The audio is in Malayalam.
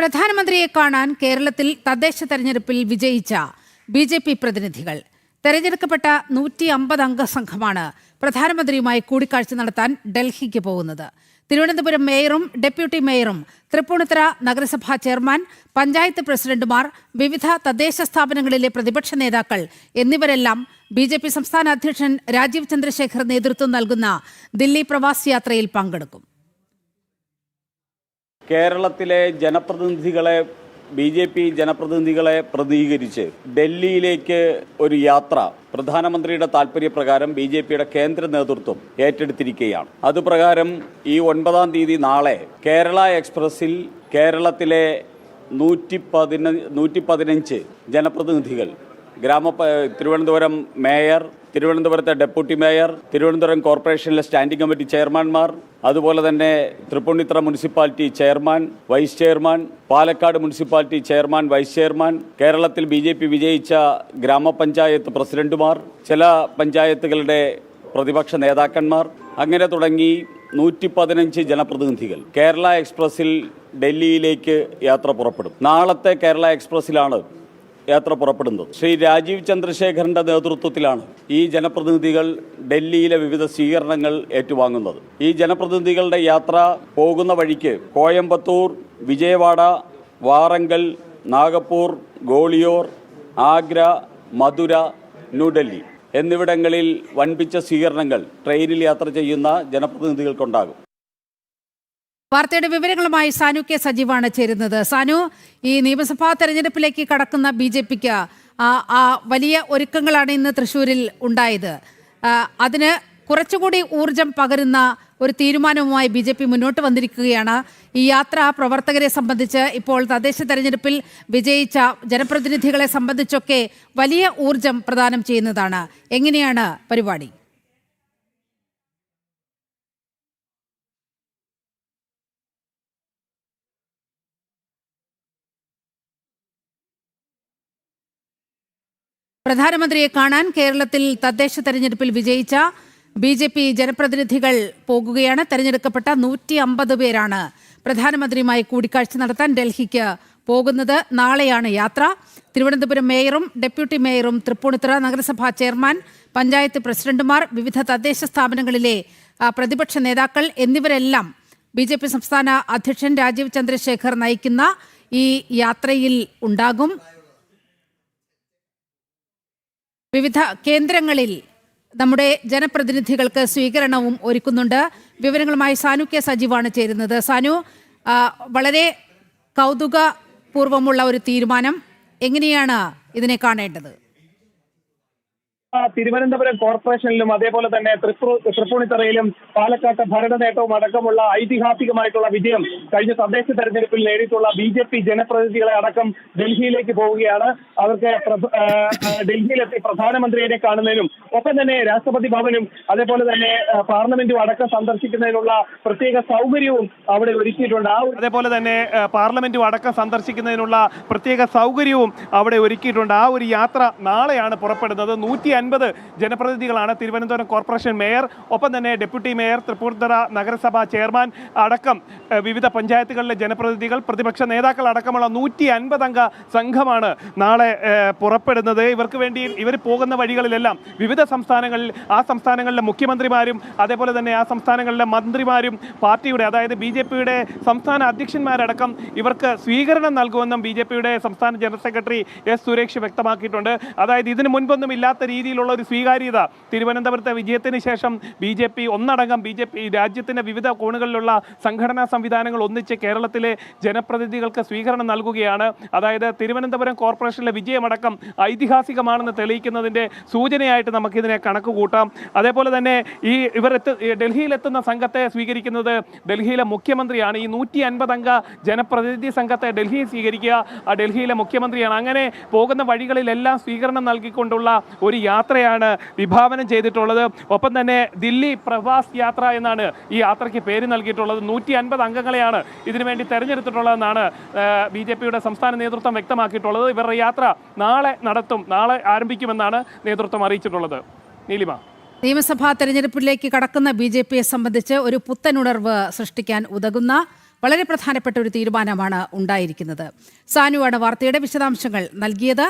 പ്രധാനമന്ത്രിയെ കാണാൻ കേരളത്തിൽ തദ്ദേശ തെരഞ്ഞെടുപ്പിൽ വിജയിച്ച BJP പ്രതിനിധികൾ. തെരഞ്ഞെടുക്കപ്പെട്ട 150 അംഗ സംഘമാണ് പ്രധാനമന്ത്രിയുമായി കൂടിക്കാഴ്ച നടത്താൻ ഡൽഹിക്ക് പോകുന്നത്. തിരുവനന്തപുരം മേയറും ഡെപ്യൂട്ടി മേയറും, തൃപ്പൂണിത്തുറ നഗരസഭാ ചെയർമാൻ, പഞ്ചായത്ത് പ്രസിഡന്റുമാർ, വിവിധ തദ്ദേശ സ്ഥാപനങ്ങളിലെ പ്രതിപക്ഷ നേതാക്കൾ എന്നിവരെല്ലാം BJP സംസ്ഥാന അധ്യക്ഷൻ രാജീവ് ചന്ദ്രശേഖർ നേതൃത്വം നൽകുന്ന ദില്ലി പ്രവാസ് യാത്രയിൽ പങ്കെടുക്കും. കേരളത്തിലെ ജനപ്രതിനിധികളെ BJP ജനപ്രതിനിധികളെ പ്രതിനിധീകരിച്ച് ഡൽഹിയിലേക്ക് ഒരു യാത്ര പ്രധാനമന്ത്രിയുടെ താൽപര്യപ്രകാരം BJPയുടെ കേന്ദ്ര നേതൃത്വം ഏറ്റെടുത്തിരിക്കുകയാണ്. അതുപ്രകാരം ഈ 9-ാം തീയതി നാളെ കേരള എക്സ്പ്രസിൽ കേരളത്തിലെ 115 ജനപ്രതിനിധികൾ, തിരുവനന്തപുരം മേയർ, തിരുവനന്തപുരത്തെ ഡെപ്യൂട്ടി മേയർ, തിരുവനന്തപുരം കോർപ്പറേഷനിലെ സ്റ്റാൻഡിംഗ് കമ്മിറ്റി ചെയർമാൻമാർ, അതുപോലെ തന്നെ Tripunithura municipality chairman, vice chairman, Palakkad municipality chairman, vice chairman, കേരളത്തിൽ BJP വിജയിച്ച ഗ്രാമപഞ്ചായത്ത് പ്രസിഡന്റുമാർ, ചില പഞ്ചായത്തുകളുടെ പ്രതിപക്ഷ നേതാക്കന്മാർ, അങ്ങനെ തുടങ്ങി 115 ജനപ്രതിനിധികൾ കേരള എക്സ്പ്രസിൽ ഡൽഹിയിലേക്ക് യാത്ര പുറപ്പെടും. നാളത്തെ കേരള എക്സ്പ്രസിലാണ് യാത്ര പുറപ്പെടുന്നത്. ശ്രീ രാജീവ് ചന്ദ്രശേഖറിന്റെ നേതൃത്വത്തിലാണ് ഈ ജനപ്രതിനിധികൾ ഡൽഹിയിലെ വിവിധ സ്വീകരണങ്ങൾ ഏറ്റുവാങ്ങുന്നത്. ഈ ജനപ്രതിനിധികളുടെ യാത്ര പോകുന്ന വഴിക്ക് കോയമ്പത്തൂർ, വിജയവാഡ, വാറങ്കൽ, നാഗപ്പൂർ, ഗോളിയോർ, ആഗ്ര, മധുര, ന്യൂഡൽഹി എന്നിവിടങ്ങളിൽ വൻപിച്ച സ്വീകരണങ്ങൾ ട്രെയിനിൽ യാത്ര ചെയ്യുന്ന ജനപ്രതിനിധികൾക്കുണ്ടാകും. വാർത്തയുടെ വിവരങ്ങളുമായി സാനു കെ സജീവാണ് ചേരുന്നത്. സാനു, ഈ നിയമസഭാ തെരഞ്ഞെടുപ്പിലേക്ക് കടക്കുന്ന BJPക്ക് വലിയ ഒരുക്കങ്ങളാണ് ഇന്ന് തൃശ്ശൂരിൽ ഉണ്ടായത്. അതിന് കുറച്ചുകൂടി ഊർജം പകരുന്ന ഒരു തീരുമാനവുമായി BJP മുന്നോട്ട് വന്നിരിക്കുകയാണ്. ഈ യാത്ര പ്രവർത്തകരെ സംബന്ധിച്ച്, ഇപ്പോൾ തദ്ദേശ തെരഞ്ഞെടുപ്പിൽ വിജയിച്ച ജനപ്രതിനിധികളെ സംബന്ധിച്ചൊക്കെ വലിയ ഊർജം പ്രദാനം ചെയ്യുന്നതാണ്. എങ്ങനെയാണ് പരിപാടി? പ്രധാനമന്ത്രിയെ കാണാൻ കേരളത്തിൽ തദ്ദേശ തെരഞ്ഞെടുപ്പിൽ വിജയിച്ച BJP ജനപ്രതിനിധികൾ പോകുകയാണ്. തെരഞ്ഞെടുക്കപ്പെട്ട 150 പേരാണ് പ്രധാനമന്ത്രിയുമായി കൂടിക്കാഴ്ച നടത്താൻ ഡൽഹിക്ക് പോകുന്നത്. നാളെയാണ് യാത്ര. തിരുവനന്തപുരം മേയറും ഡെപ്യൂട്ടി മേയറും, തൃപ്പൂണിത്തുറ നഗരസഭാ ചെയർമാൻ, പഞ്ചായത്ത് പ്രസിഡന്റുമാർ, വിവിധ തദ്ദേശ സ്ഥാപനങ്ങളിലെ പ്രതിപക്ഷ നേതാക്കൾ എന്നിവരെല്ലാം BJP സംസ്ഥാന അധ്യക്ഷൻ രാജീവ് ചന്ദ്രശേഖർ നയിക്കുന്ന ഈ യാത്രയിൽ ഉണ്ടാകും. വിവിധ കേന്ദ്രങ്ങളിൽ നമ്മുടെ ജനപ്രതിനിധികൾക്ക് സ്വീകരണവും ഒരുക്കുന്നുണ്ട്. വിവരങ്ങളുമായി സാനു കെ സജീവാണ് ചേരുന്നത്. സാനു, വളരെ കൗതുകപൂർവമുള്ള ഒരു തീരുമാനം. എങ്ങനെയാണ് ഇതിനെ കാണേണ്ടത്? തിരുവനന്തപുരം കോർപ്പറേഷനിലും അതേപോലെ തന്നെ തൃപ്പൂണിത്തുറയിലും പാലക്കാട്ട് ഭരണ നേട്ടവും അടക്കമുള്ള ഐതിഹാസികമായിട്ടുള്ള വിജയം കഴിഞ്ഞ തദ്ദേശ തെരഞ്ഞെടുപ്പിൽ നേടിയിട്ടുള്ള BJP ജനപ്രതിനിധികളെ അടക്കം ഡൽഹിയിലേക്ക് പോവുകയാണ്. അവർക്ക് ഡൽഹിയിലെത്തി പ്രധാനമന്ത്രിയെ കാണുന്നതിനും ഒപ്പം തന്നെ രാഷ്ട്രപതി ഭവനും അതേപോലെ തന്നെ പാർലമെന്റും അടക്കം സന്ദർശിക്കുന്നതിനുള്ള പ്രത്യേക സൗകര്യവും അവിടെ ഒരുക്കിയിട്ടുണ്ട്. അതേപോലെ തന്നെ പാർലമെന്റും അടക്കം സന്ദർശിക്കുന്നതിനുള്ള പ്രത്യേക സൗകര്യവും അവിടെ ഒരുക്കിയിട്ടുണ്ട്. ആ ഒരു യാത്ര നാളെയാണ് പുറപ്പെടുന്നത്. 150 ജനപ്രതിനിധികളാണ്. തിരുവനന്തപുരം കോർപ്പറേഷൻ മേയർ, ഒപ്പം തന്നെ ഡെപ്യൂട്ടി മേയർ, തൃപ്പൂണിത്തുറ നഗരസഭാ ചെയർമാൻ അടക്കം വിവിധ പഞ്ചായത്തുകളിലെ ജനപ്രതിനിധികൾ, പ്രതിപക്ഷ നേതാക്കൾ അടക്കമുള്ള 150 അംഗ സംഘമാണ് നാളെ പുറപ്പെടുന്നത്. ഇവർ പോകുന്ന വഴികളിലെല്ലാം വിവിധ സംസ്ഥാനങ്ങളിൽ, ആ സംസ്ഥാനങ്ങളിലെ മുഖ്യമന്ത്രിമാരും അതേപോലെ തന്നെ ആ സംസ്ഥാനങ്ങളിലെ മന്ത്രിമാരും പാർട്ടിയുടെ, അതായത് BJPയുടെ സംസ്ഥാന അധ്യക്ഷന്മാരടക്കം ഇവർക്ക് സ്വീകരണം നൽകുമെന്നും BJPയുടെ സംസ്ഥാന ജനറൽ സെക്രട്ടറി S. സുരേഷ് വ്യക്തമാക്കിയിട്ടുണ്ട്. അതായത് ഇതിനു മുൻപൊന്നും ഇല്ലാത്ത രീതിയിലുള്ള ഒരു സ്വീകാര്യത തിരുവനന്തപുരത്തെ വിജയത്തിന് ശേഷം BJP ഒന്നടങ്കം രാജ്യത്തിന്റെ വിവിധ കോണുകളിലുള്ള സംഘടനാ സംവിധാനങ്ങൾ ഒന്നിച്ച് കേരളത്തിലെ ജനപ്രതിനിധികൾക്ക് സ്വീകരണം നൽകുകയാണ്. അതായത് തിരുവനന്തപുരം കോർപ്പറേഷനിലെ വിജയമടക്കം ഐതിഹാസികമാണെന്ന് തെളിയിക്കുന്നതിന്റെ സൂചനയായിട്ട് നമുക്കിതിനെ കണക്ക് കൂട്ടാം. അതേപോലെ തന്നെ ഡൽഹിയിലെത്തുന്ന സംഘത്തെ സ്വീകരിക്കുന്നത് ഡൽഹിയിലെ മുഖ്യമന്ത്രിയാണ്. ഈ 150 അംഗ ജനപ്രതിനിധി സംഘത്തെ ഡൽഹിയിൽ സ്വീകരിക്കുക ഡൽഹിയിലെ മുഖ്യമന്ത്രിയാണ്. അങ്ങനെ പോകുന്ന വഴികളിലെല്ലാം സ്വീകരണം നൽകിക്കൊണ്ടുള്ള ഒരു യാത്രയാണ് വിഭാവനം ചെയ്തിട്ടുള്ളത്. ഒപ്പം തന്നെ ദില്ലി പ്രവാസ് യാത്ര എന്നാണ് ഈ യാത്രയ്ക്ക് പേര് നൽകിയിട്ടുള്ളത്. 150 അംഗങ്ങളെയാണ് ഇതിനുവേണ്ടി തെരഞ്ഞെടുത്തിട്ടുള്ളതെന്നാണ് BJPയുടെ സംസ്ഥാന നേതൃത്വം വ്യക്തമാക്കിയിട്ടുള്ളത്. ഇവരുടെ യാത്ര നാളെ ആരംഭിക്കുമെന്നാണ് നേതൃത്വം അറിയിച്ചിട്ടുള്ളത്. നീലിമ, നിയമസഭാ തെരഞ്ഞെടുപ്പിലേക്ക് കടക്കുന്ന BJPയെ സംബന്ധിച്ച് ഒരു പുത്തനുണർവ് സൃഷ്ടിക്കാൻ ഉതകുന്ന വളരെ പ്രധാനപ്പെട്ട ഒരു തീരുമാനമാണ് ഉണ്ടായിരിക്കുന്നത്. സാനുവാണ് വാർത്തയുടെ വിശദാംശങ്ങൾ നൽകിയത്.